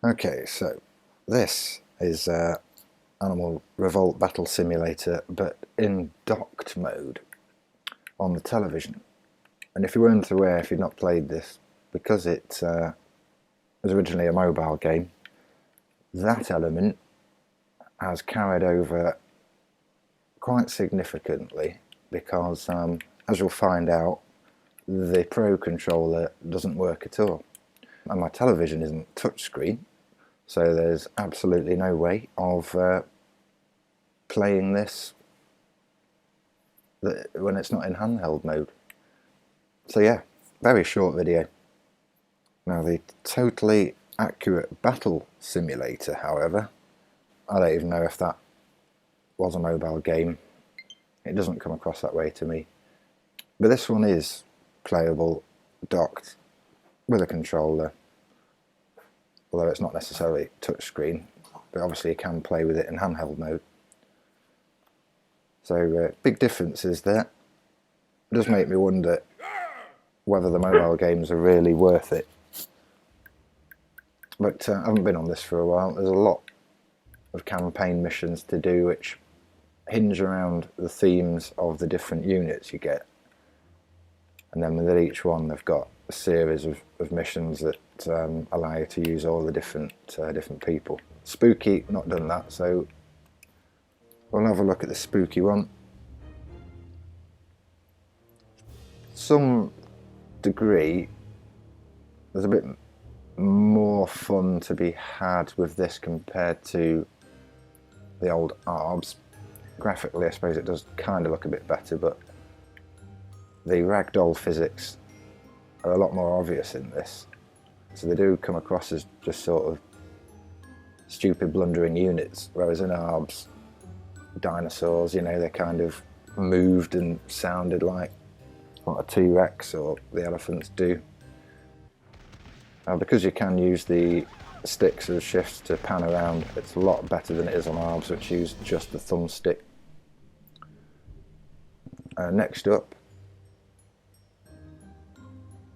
Okay, so this is Animal Revolt Battle Simulator, but in docked mode on the television. And if you weren't aware, if you'd not played this, because it was originally a mobile game, that element has carried over quite significantly because, as you'll find out, the Pro controller doesn't work at all. And my television isn't touchscreen, so there's absolutely no way of playing this when it's not in handheld mode. So yeah, very short video. Now the totally accurate battle simulator, however, I don't even know if that was a mobile game. It doesn't come across that way to me. But this one is playable docked with a controller, although it's not necessarily touchscreen, but obviously you can play with it in handheld mode. So big differences there. It does make me wonder whether the mobile games are really worth it. But I haven't been on this for a while. There's a lot of campaign missions to do which hinge around the themes of the different units you get. And then within each one they've got a series of missions that allow you to use all the different people. Spooky, not done that, so we'll have a look at the spooky one. Some degree, there's a bit more fun to be had with this compared to the old ARBS. Graphically, I suppose it does kind of look a bit better, but the ragdoll physics are a lot more obvious in this. So they do come across as just sort of stupid blundering units, whereas in ARBS, dinosaurs, you know, they kind of moved and sounded like what a T-Rex or the elephants do. Now, because you can use the sticks as shifts to pan around, it's a lot better than it is on ARBS, which use just the thumbstick. Next up,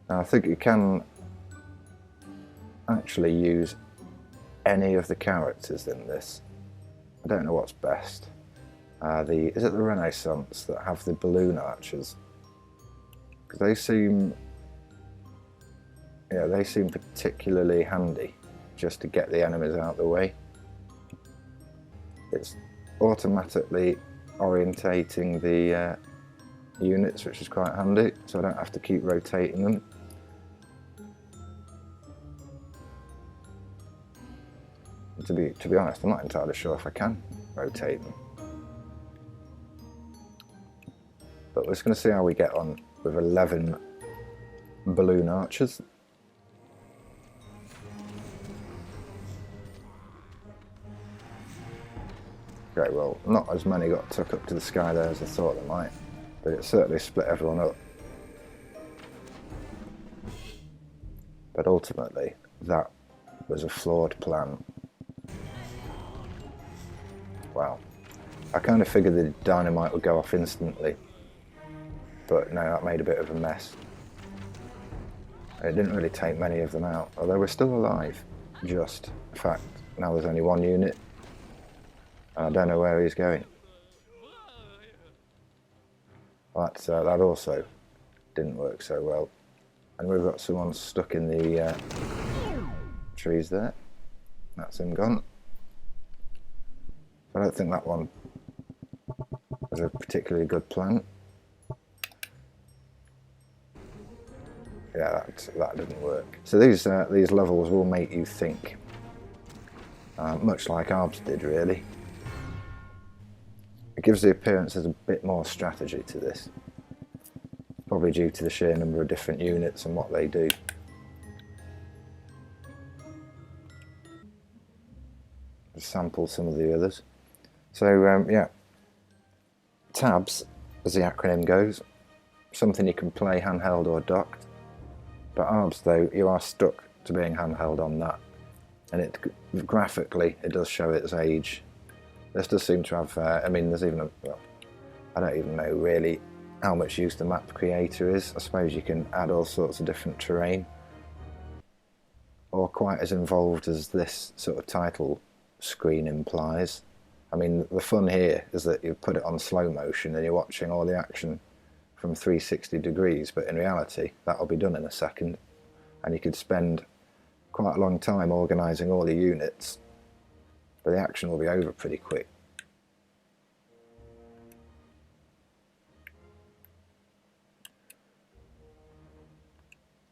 now I think you can actually use any of the characters in this. I don't know what's best. Is it the Renaissance that have the balloon archers? Because they seem particularly handy just to get the enemies out of the way. It's automatically orientating the units, which is quite handy, so I don't have to keep rotating them. To be honest, I'm not entirely sure if I can rotate them. But we're just going to see how we get on with 11 balloon archers. Okay, well, not as many got took up to the sky there as I thought they might, but it certainly split everyone up. But ultimately, that was a flawed plan. Wow. I kind of figured the dynamite would go off instantly, but no, that made a bit of a mess. It didn't really take many of them out, although we're still alive, just. In fact, now there's only one unit, and I don't know where he's going. That also didn't work so well. And we've got someone stuck in the trees there. That's him gone. I don't think that one was a particularly good plan. Yeah, that didn't work. So these levels will make you think, much like ARBS did, really. It gives the appearance there's a bit more strategy to this, probably due to the sheer number of different units and what they do. Just sample some of the others. So yeah, tabs, as the acronym goes, something you can play handheld or docked. But ARBS, though, you are stuck to being handheld on that, and graphically it does show its age. This does seem to have, I mean, there's even I don't even know really how much use the map creator is. I suppose you can add all sorts of different terrain. or quite as involved as this sort of title screen implies. I mean, the fun here is that you put it on slow motion and you're watching all the action from 360 degrees, but in reality that'll be done in a second, and you could spend quite a long time organising all the units, but the action will be over pretty quick.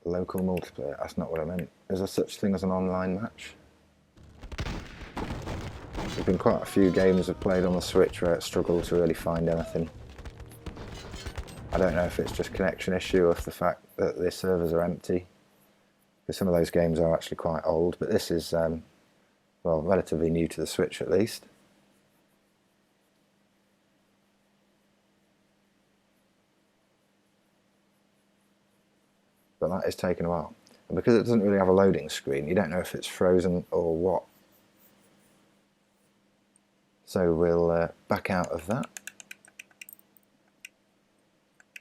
Local multiplayer, that's not what I meant. Is there such thing as an online match? There's been quite a few games I've played on the Switch where it struggled to really find anything. I don't know if it's just connection issue or if the fact that the servers are empty, because some of those games are actually quite old, but this is, well, relatively new to the Switch at least. But that is taking a while. And because it doesn't really have a loading screen, you don't know if it's frozen or what. So we'll back out of that.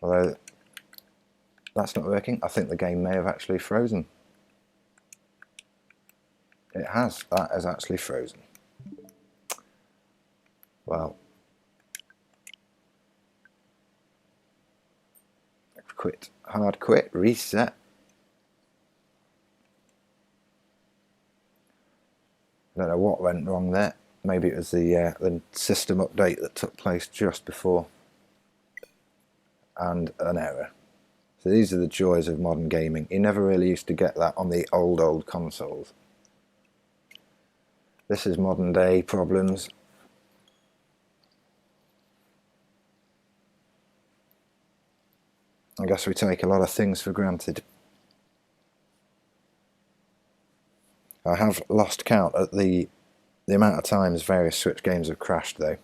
Although that's not working, I think the game may have actually frozen. It has, that has actually frozen. Well, quit, hard quit, reset. I don't know what went wrong there. Maybe it was the system update that took place just before, and an error. So these are the joys of modern gaming. You never really used to get that on the old consoles. This is modern day problems. I guess we take a lot of things for granted. I have lost count at the amount of times various Switch games have crashed though.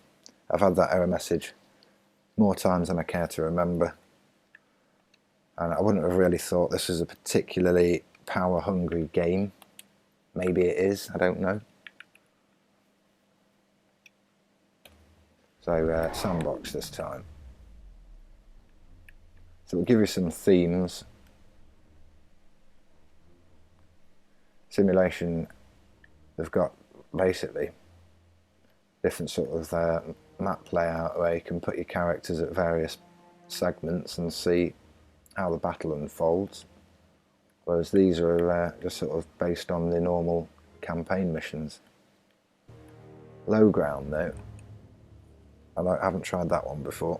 I've had that error message more times than I care to remember. And I wouldn't have really thought this was a particularly power hungry game. Maybe it is, I don't know. So sandbox this time. So we'll give you some themes. Simulation, they've got basically different sort of map layout where you can put your characters at various segments and see how the battle unfolds, whereas these are just sort of based on the normal campaign missions. Low ground though, I haven't tried that one before.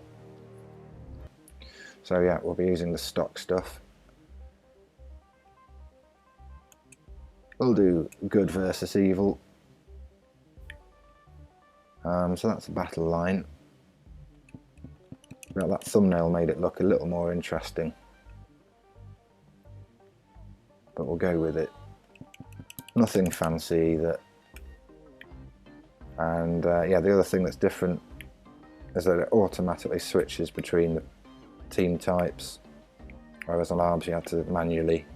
So yeah, we'll be using the stock stuff. We'll do good versus evil. So that's the battle line. Well, that thumbnail made it look a little more interesting, but we'll go with it. Nothing fancy either. And yeah, the other thing that's different is that it automatically switches between the team types, whereas on ARBS you had to manually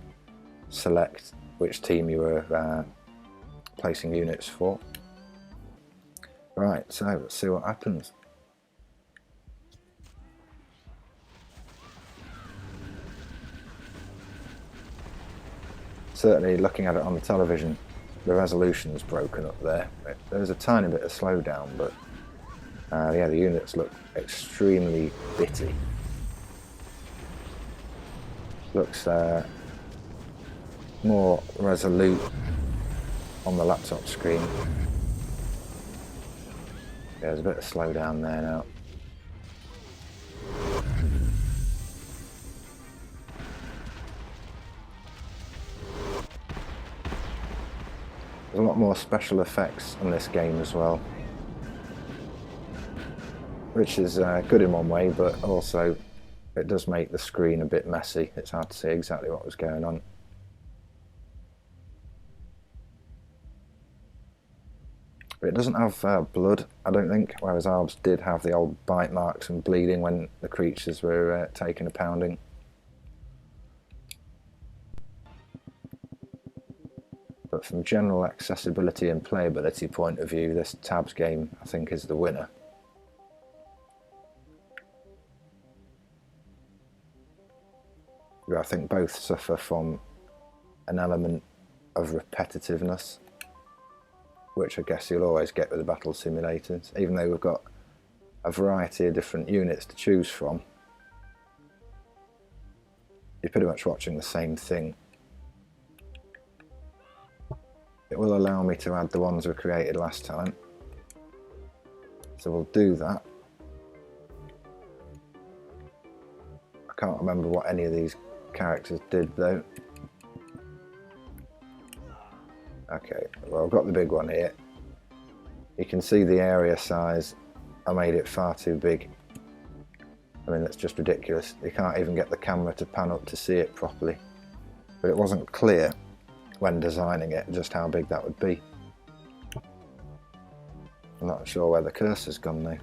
select which team you were placing units for. Right, so let's see what happens. Certainly looking at it on the television, the resolution's broken up there. There's a tiny bit of slowdown, but yeah, the units look extremely bitty. Looks more resolute on the laptop screen. Yeah, there's a bit of slowdown there now. There's a lot more special effects in this game as well, which is good in one way, but also it does make the screen a bit messy. It's hard to see exactly what was going on. But it doesn't have blood, I don't think, whereas ARBS did have the old bite marks and bleeding when the creatures were taking a pounding. But from general accessibility and playability point of view, this Tabs game, I think, is the winner. I think both suffer from an element of repetitiveness, which I guess you'll always get with the battle simulators. Even though we've got a variety of different units to choose from, you're pretty much watching the same thing. It will allow me to add the ones we created last time, so we'll do that. I can't remember what any of these characters did though. Okay, well, I've got the big one here. You can see the area size. I made it far too big. I mean, that's just ridiculous. You can't even get the camera to pan up to see it properly. But it wasn't clear when designing it just how big that would be. I'm not sure where the cursor's gone now.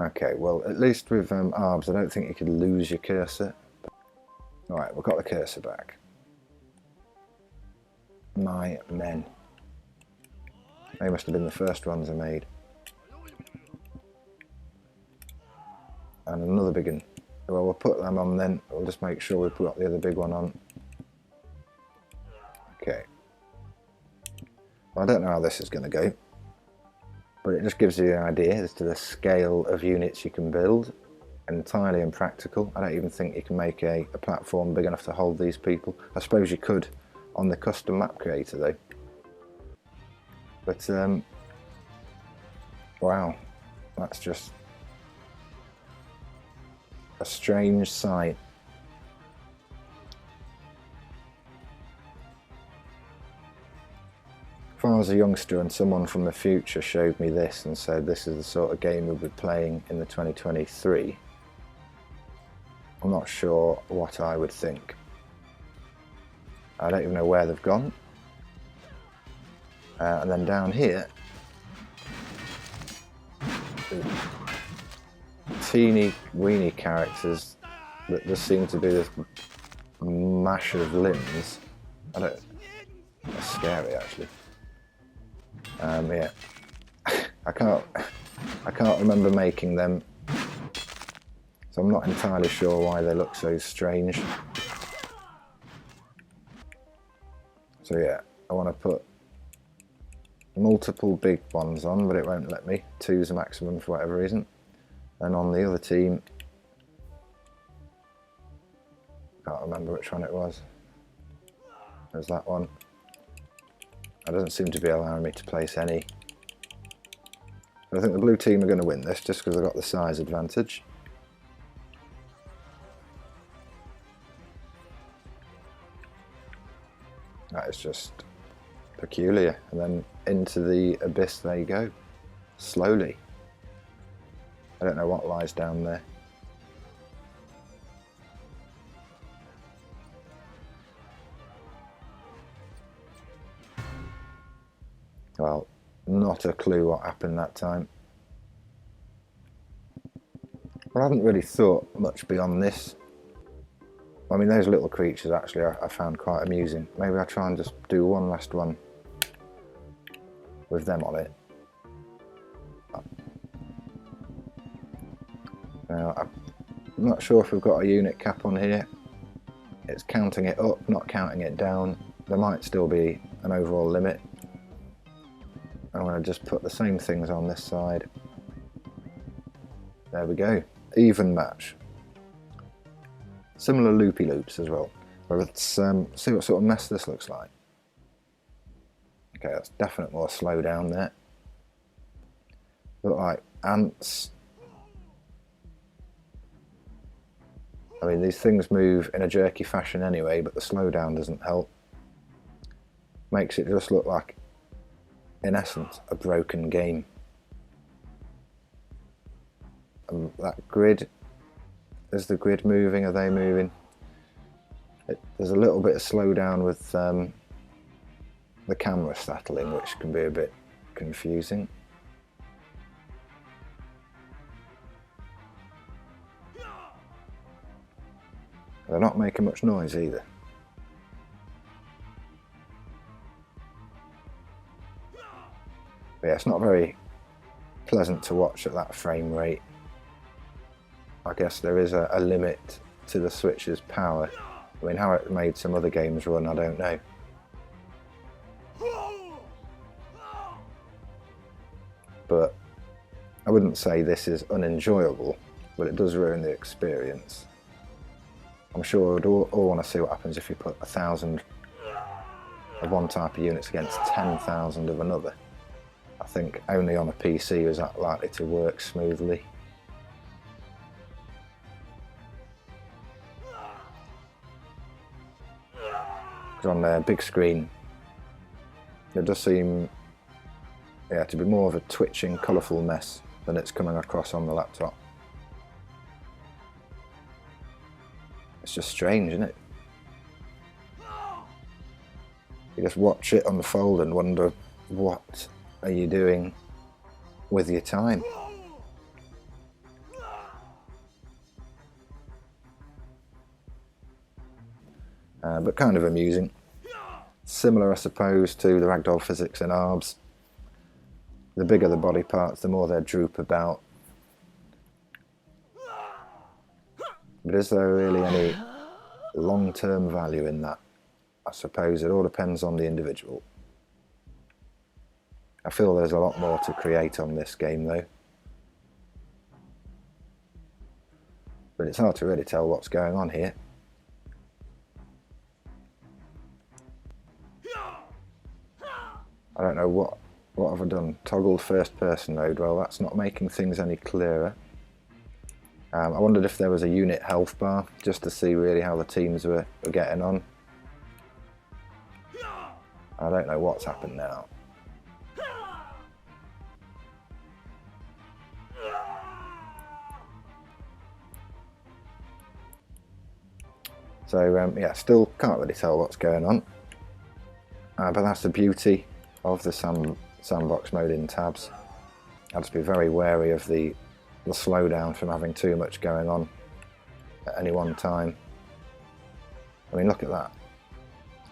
Okay, well, at least with ARBS, I don't think you could lose your cursor. Alright, we've got the cursor back. My men. They must have been the first ones I made. And another big one. Well, we'll put them on then. We'll just make sure we put the other big one on. Okay. Well, I don't know how this is going to go, but it just gives you an idea as to the scale of units you can build. Entirely impractical. I don't even think you can make a platform big enough to hold these people. I suppose you could on the custom map creator though. But wow, that's just a strange sight. If I was a youngster and someone from the future showed me this and said this is the sort of game we'll be playing in the 2023, I'm not sure what I would think. I don't even know where they've gone. And then down here, teeny weeny characters that just seem to be this mash of limbs. That's scary actually. Yeah, I can't remember making them, so I'm not entirely sure why they look so strange. So yeah, I want to put multiple big ones on, but it won't let me. 2's the maximum for whatever reason. And on the other team, can't remember which one it was. There's that one. That doesn't seem to be allowing me to place any. I think the blue team are going to win this just because I've got the size advantage. That is just peculiar. And then into the abyss they go, slowly. I don't know what lies down there. Well, not a clue what happened that time. Well, I haven't really thought much beyond this. I mean, those little creatures actually I found quite amusing. Maybe I'll try and just do one last one with them on it. Now, I'm not sure if we've got a unit cap on here. It's counting it up, not counting it down. There might still be an overall limit. I'm going to just put the same things on this side. There we go. Even match. Similar loopy loops as well. But let's see what sort of mess this looks like. Okay, that's definitely more slow down there. Look like ants. I mean, these things move in a jerky fashion anyway, but the slowdown doesn't help. Makes it just look like, in essence, a broken game. And that grid, is the grid moving? Are they moving? There's a little bit of slowdown with the camera settling, which can be a bit confusing. They're not making much noise either. But yeah, it's not very pleasant to watch at that frame rate. I guess there is a limit to the Switch's power. I mean, how it made some other games run, I don't know. but I wouldn't say this is unenjoyable, but it does ruin the experience. I'm sure we'd all want to see what happens if you put 1,000 of one type of units against 10,000 of another. I think only on a PC is that likely to work smoothly. Because on the big screen, it does seem to be more of a twitching, colourful mess than it's coming across on the laptop. It's just strange, isn't it? You just watch it unfold and wonder, what are you doing with your time? But kind of amusing. Similar, I suppose, to the ragdoll physics in ARBS. The bigger the body parts, the more they droop about. But is there really any long-term value in that? I suppose it all depends on the individual. I feel there's a lot more to create on this game though. But it's hard to really tell what's going on here. I don't know what have I done? Toggled first person mode. Well, that's not making things any clearer. I wondered if there was a unit health bar, just to see really how the teams were getting on. I don't know what's happened now. So yeah, still can't really tell what's going on. But that's the beauty of the sandbox mode in tabs. I'll just be very wary of the slowdown from having too much going on at any one time. I mean, look at that.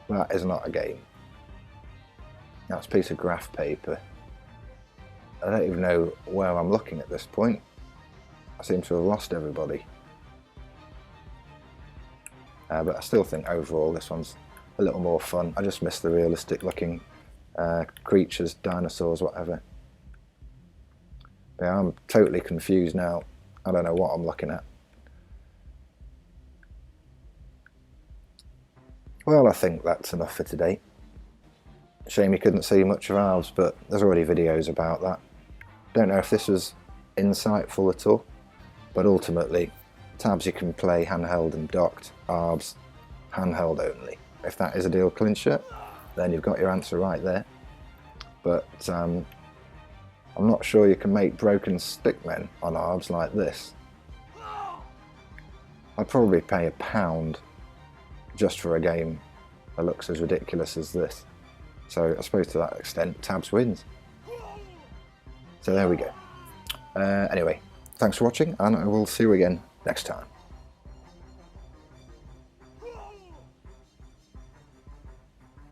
That is not a game. That's a piece of graph paper. I don't even know where I'm looking at this point. I seem to have lost everybody. But I still think overall this one's a little more fun. I just miss the realistic looking creatures, dinosaurs, whatever. Yeah, I'm totally confused now. I don't know what I'm looking at. Well, I think that's enough for today. Shame you couldn't see much of ARBS, but there's already videos about that. Don't know if this was insightful at all, but ultimately, tabs you can play handheld and docked, ARBS handheld only. If that is a deal clincher, then you've got your answer right there. But I'm not sure you can make broken stickmen on ARBS like this. I'd probably pay £1 just for a game that looks as ridiculous as this. So I suppose to that extent, tabs wins. So there we go. Anyway, thanks for watching, and I will see you again next time.